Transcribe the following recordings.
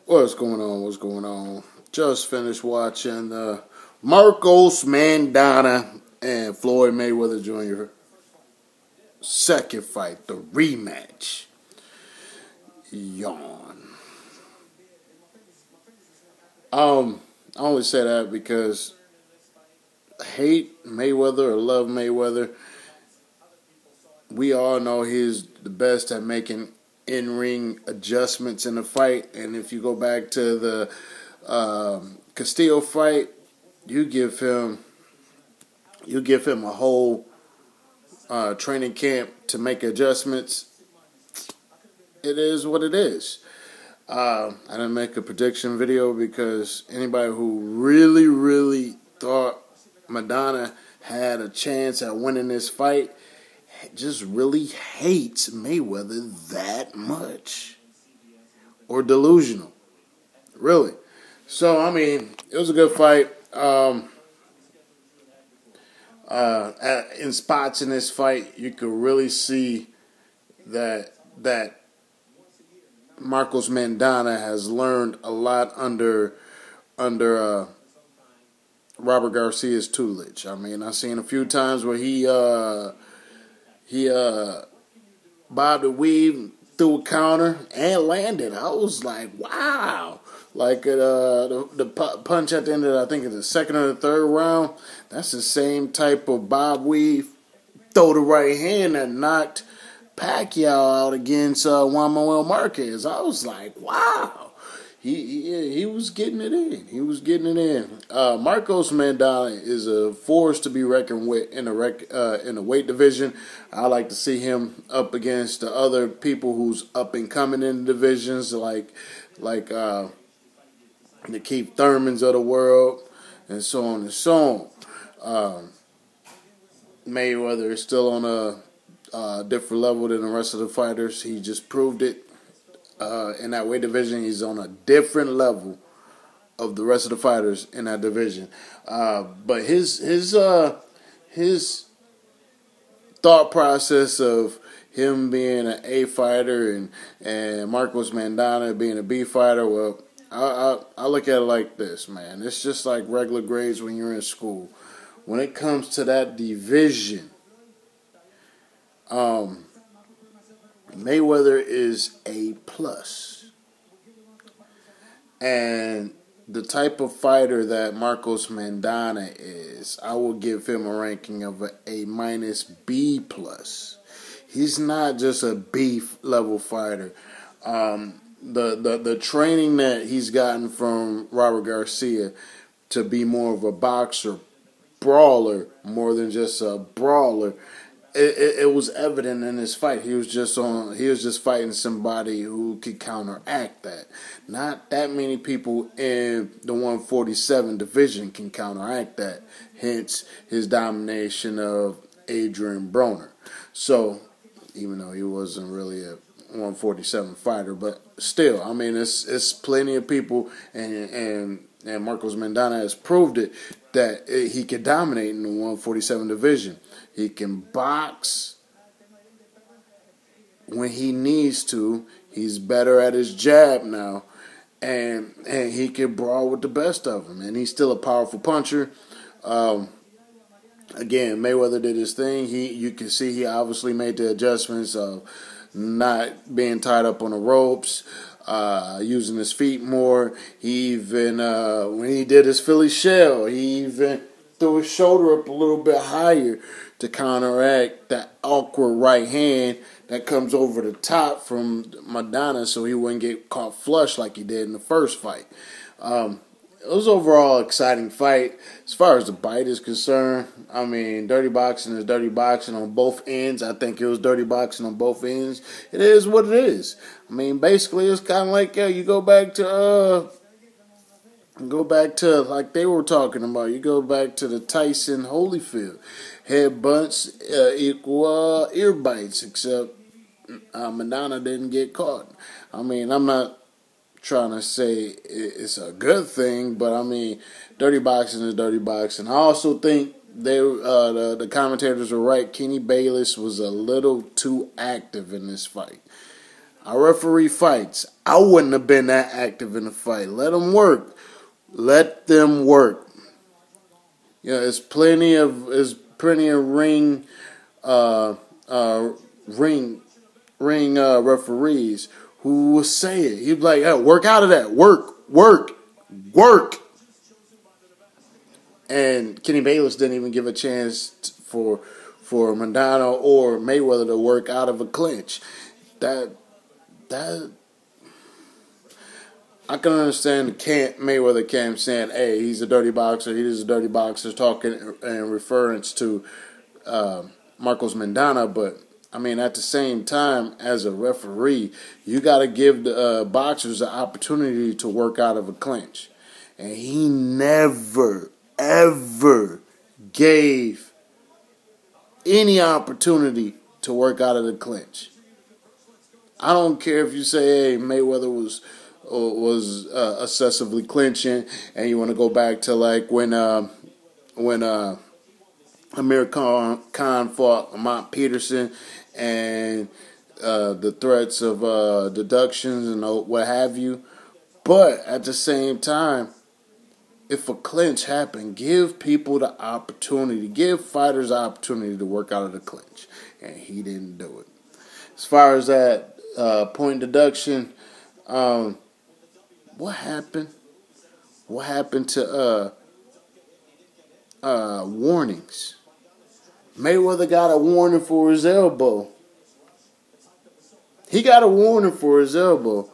What's going on? What's going on? Just finished watching the Marcos Maidana and Floyd Mayweather Jr. second fight, the rematch. Yawn. I only say that because hate Mayweather or love Mayweather, we all know he's the best at making in-ring adjustments in the fight. And if you go back to the Castillo fight, you give him a whole training camp to make adjustments. It is what it is. I didn't make a prediction video because anybody who really thought Maidana had a chance at winning this fight just really hates Mayweather that much. Or delusional. Really. So, I mean, it was a good fight. In spots in this fight, you could really see that Marcos Maidana has learned a lot under Robert Garcia's tutelage. I mean, I've seen a few times where he bobbed a weave, threw a counter, and landed. I was like, wow. Like the punch at the end of, I think it's the second or the third round, that's the same type of bob weave, throw the right hand that knocked Pacquiao out against Juan Manuel Marquez. I was like, wow. He was getting it in. He was getting it in. Marcos Maidana is a force to be reckoned with in the weight division. I like to see him up against the other people who's up and coming in the divisions, like the Keith Thurmans of the world, and so on and so on. Mayweather is still on a different level than the rest of the fighters. He just proved it. In that weight division, he's on a different level of the rest of the fighters in that division. But his thought process of him being an A fighter and Marcos Maidana being a B fighter, well, I look at it like this, man. It's just like regular grades when you're in school. When it comes to that division, Mayweather is A+. And the type of fighter that Marcos Maidana is, I will give him a ranking of A-, B+. He's not just a B level fighter. The training that he's gotten from Robert Garcia to be more of a boxer, brawler, more than just a brawler, it was evident in his fight. He was just fighting somebody who could counteract that. Not that many people in the 147 division can counteract that. Hence his domination of Adrian Broner. So, even though he wasn't really a 147 fighter, but still, I mean, it's plenty of people, and Marcos Maidana has proved it, that he can dominate in the 147 division. He can box when he needs to. He's better at his jab now, and he can brawl with the best of them. And he's still a powerful puncher. Again, Mayweather did his thing. You can see he obviously made the adjustments of not being tied up on the ropes, using his feet more. He even, when he did his Philly shell, he even threw his shoulder up a little bit higher to counteract that awkward right hand that comes over the top from Maidana so he wouldn't get caught flush like he did in the first fight. It was overall an exciting fight. As far as the bite is concerned, I mean, dirty boxing is dirty boxing on both ends. I think it was dirty boxing on both ends. It is what it is. I mean, basically, it's kind of like, you go back to like they were talking about. You go back to the Tyson Holyfield. Head butts equal ear bites, except Maidana didn't get caught. I mean, I'm not trying to say it's a good thing, but I mean, dirty boxing is dirty boxing. I also think the commentators were right. Kenny Bayless was a little too active in this fight. I referee fights. I wouldn't have been that active in the fight. Let them work. Let them work. You know, there's plenty of ring uh, uh, referees who will say it. He'd be like, hey, work out of that. Work. And Kenny Bayless didn't even give a chance for Maidana or Mayweather to work out of a clinch. That I can understand Mayweather camp saying, hey, he's a dirty boxer, he's a dirty boxer, talking in reference to Marcos Maidana, but I mean, at the same time, as a referee, you got to give the boxers the opportunity to work out of a clinch. And he never, ever gave any opportunity to work out of the clinch. I don't care if you say, hey, Mayweather was excessively clinching, and you want to go back to like when Amir Khan fought Mont Peterson, and the threats of deductions and what have you. But at the same time, if a clinch happened, give people the opportunity, give fighters the opportunity to work out of the clinch. And he didn't do it. As far as that point deduction, what happened? What happened to warnings? Mayweather got a warning for his elbow. He got a warning for his elbow.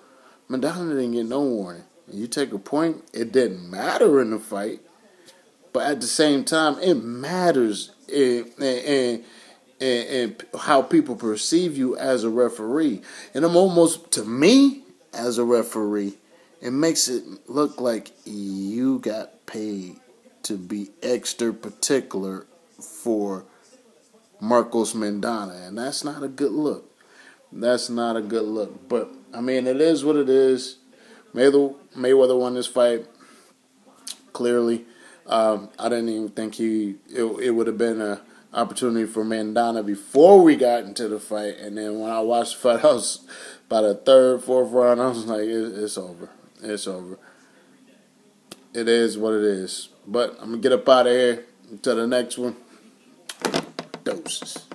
Maidana didn't get no warning. You take a point, it didn't matter in the fight. But at the same time, it matters in how people perceive you as a referee. And to me, as a referee, it makes it look like you got paid to be extra particular for Marcos Maidana, and that's not a good look. That's not a good look. But, I mean, it is what it is. Mayweather won this fight, clearly. I didn't even think it would have been an opportunity for Maidana before we got into the fight. And then when I watched the fight, I was by the third, fourth round, I was like, it's over. It's over. It is what it is. But I'm going to get up out of here. Until the next one. Doses.